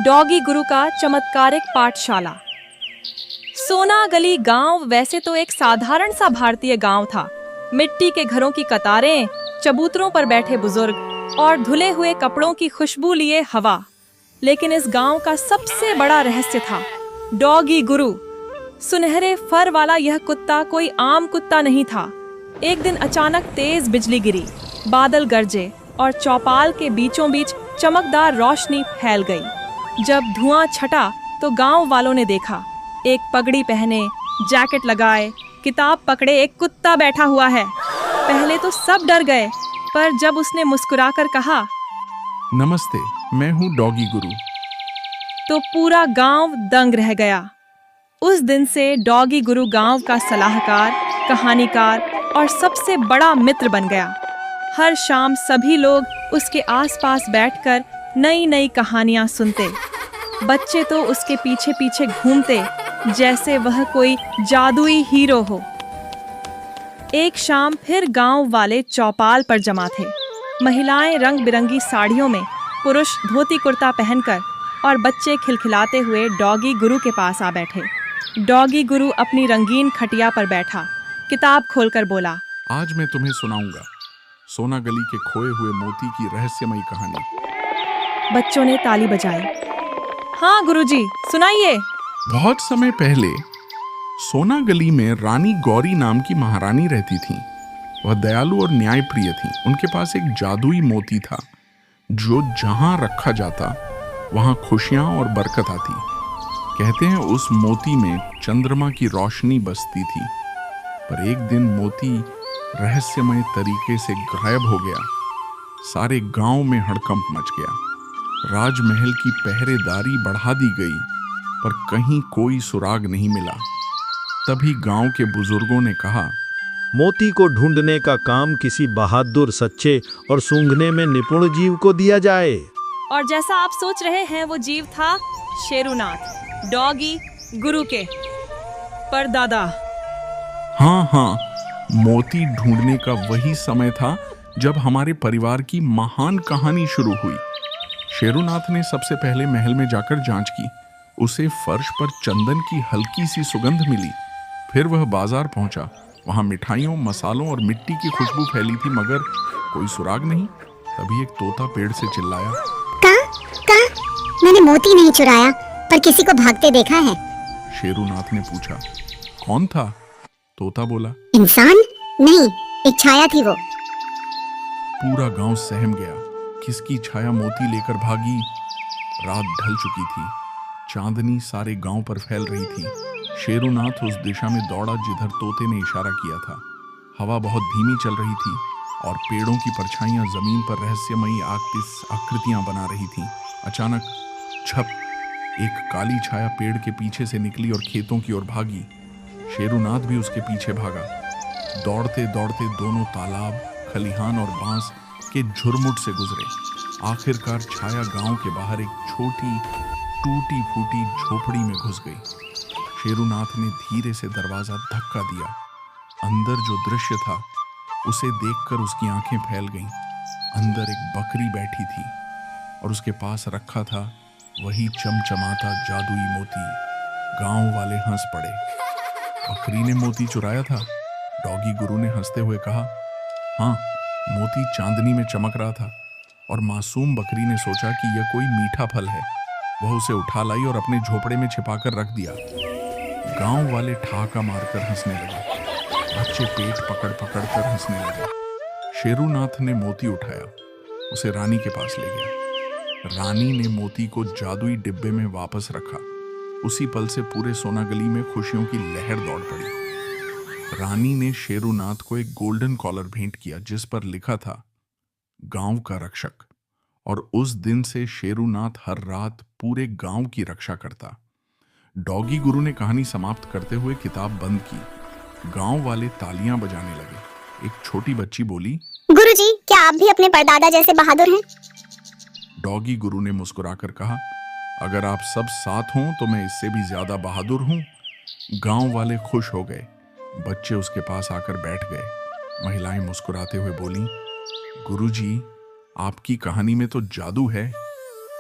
Doggy गुरु का चमत्कारिक पाठशाला। सोना गली गांव वैसे तो एक साधारण सा भारतीय गांव था। मिट्टी के घरों की कतारें, चबूतरों पर बैठे बुजुर्ग और धुले हुए कपड़ों की खुशबू लिए हवा। लेकिन इस गांव का सबसे बड़ा रहस्य था डॉगी गुरु। सुनहरे फर वाला यह कुत्ता कोई आम कुत्ता नहीं था। एक दिन अचानक तेज बिजली गिरी, बादल गरजे और चौपाल के बीचों बीच चमकदार रोशनी फैल गई। जब धुआं छटा तो गांव वालों ने देखा, एक पगड़ी पहने, जैकेट लगाए, किताब पकड़े एक कुत्ता बैठा हुआ है। पहले तो सब डर गए, पर जब उसने मुस्कुराकर कहा, नमस्ते, मैं हूँ डॉगी गुरु, तो पूरा गांव दंग रह गया। उस दिन से डॉगी गुरु गांव का सलाहकार, कहानीकार और सबसे बड़ा मित्र बन गया। हर शाम सभी लोग उसके आसपास बैठकर नई नई कहानियां सुनते। बच्चे तो उसके पीछे पीछे घूमते जैसे वह कोई जादुई हीरो हो। एक शाम फिर गांव वाले चौपाल पर जमा थे। महिलाएं रंग बिरंगी साड़ियों में, पुरुष धोती कुर्ता पहनकर और बच्चे खिलखिलाते हुए डॉगी गुरु के पास आ बैठे। डॉगी गुरु अपनी रंगीन खटिया पर बैठा, किताब खोलकर बोला, आज मैं तुम्हें सुनाऊंगा सोना गली के खोए हुए मोती की रहस्यमयी कहानी। बच्चों ने ताली बजाई। हाँ गुरुजी, सुनाइए। बहुत समय पहले सोना गली में रानी गौरी नाम की महारानी रहती थीं। वह दयालु और न्यायप्रिय थीं। उनके पास एक जादुई मोती था जो जहां रखा जाता वहां खुशियां और बरकत आती। कहते हैं उस मोती में चंद्रमा की रोशनी बसती थी। पर एक दिन मोती रहस्यमय तरीके से गायब हो गया। सारे गांव में हड़कंप मच गया। राजमहल की पहरेदारी बढ़ा दी गई, पर कहीं कोई सुराग नहीं मिला। तभी गांव के बुजुर्गों ने कहा, मोती को ढूंढने का काम किसी बहादुर, सच्चे और सूंघने में निपुण जीव को दिया जाए। और जैसा आप सोच रहे हैं, वो जीव था शेरुनाथ, डॉगी गुरु के परदादा। हाँ, मोती ढूंढने का वही समय था जब हमारे परिवार की महान कहानी शुरू हुई। शेरुनाथ ने सबसे पहले महल में जाकर जांच की। उसे फर्श पर चंदन की हल्की सी सुगंध मिली। फिर वह बाजार पहुंचा। वहां मिठाइयों, मसालों और मिट्टी की खुशबू फैली थी, मगर कोई सुराग नहीं। तभी एक तोता पेड़ से चिल्लाया, कहाँ? मैंने मोती नहीं चुराया, पर किसी को भागते देखा है। शेरुनाथ ने पूछा, कौन था? तोता बोला, इंसान नहीं, एक छाया थी वो। पूरा गांव सहम गया। किसकी छाया मोती लेकर भागी? रात ढल चुकी थी। चांदनी सारे गांव पर फैल रही थी। शेरुनाथ उस दिशा में दौड़ा जिधर तोते ने इशारा किया था। हवा बहुत धीमी चल रही थी और पेड़ों की परछाइयां जमीन पर रहस्यमयी आकृतियां बना रही थीं। अचानक छप, एक काली छाया पेड़ के पीछे से निकली और खेतों की ओर भागी। शेरुनाथ भी उसके पीछे भागा। दौड़ते दौड़ते दोनों तालाब, खलिहान और बांस के झुरमुट से गुजरे। आखिरकार छाया गांव के बाहर एक छोटी टूटी फूटी झोपड़ी में घुस गई। शेरुनाथ ने धीरे से दरवाजा धक्का दिया। अंदर जो दृश्य था उसे देखकर उसकी आंखें फैल गईं। अंदर एक बकरी बैठी थी और उसके पास रखा था वही चमचमाता जादुई मोती। गांव वाले हंस पड़े। बकरी ने मोती चुराया था? डॉगी गुरु ने हंसते हुए कहा, हाँ, मोती चांदनी में चमक रहा था और मासूम बकरी ने सोचा कि यह कोई मीठा फल है। वह उसे उठा लाई और अपने झोपड़े में छिपाकर रख दिया। गांव वाले ठहाका मारकर हंसने लगे। बच्चे पेट पकड़ पकड़ कर हंसने लगे। शेरुनाथ ने मोती उठाया, उसे रानी के पास ले गया। रानी ने मोती को जादुई डिब्बे में वापस रखा। उसी पल से पूरे सोना गली में खुशियों की लहर दौड़ पड़ी। रानी ने शेरुनाथ को एक गोल्डन कॉलर भेंट किया जिस पर लिखा था, गांव का रक्षक। और उस दिन से शेरुनाथ हर रात पूरे गांव की रक्षा करता। डॉगी गुरु ने कहानी समाप्त करते हुए किताब बंद की। गांव वाले तालियां बजाने लगे। एक छोटी बच्ची बोली, गुरुजी, क्या आप भी अपने परदादा जैसे बहादुर हैं? डॉगी गुरु ने मुस्कुराकर कहा, अगर आप सब साथ हों तो मैं इससे भी ज्यादा बहादुर हूं। गांव वाले खुश हो गए। बच्चे उसके पास आकर बैठ गए। महिलाएं मुस्कुराते हुए बोली, गुरुजी, आपकी कहानी में तो जादू है।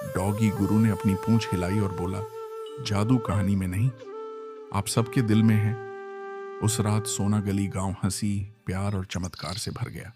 डॉगी गुरु ने अपनी पूंछ हिलाई और बोला, जादू कहानी में नहीं, आप सबके दिल में है। उस रात सोना गली गांव हंसी, प्यार और चमत्कार से भर गया।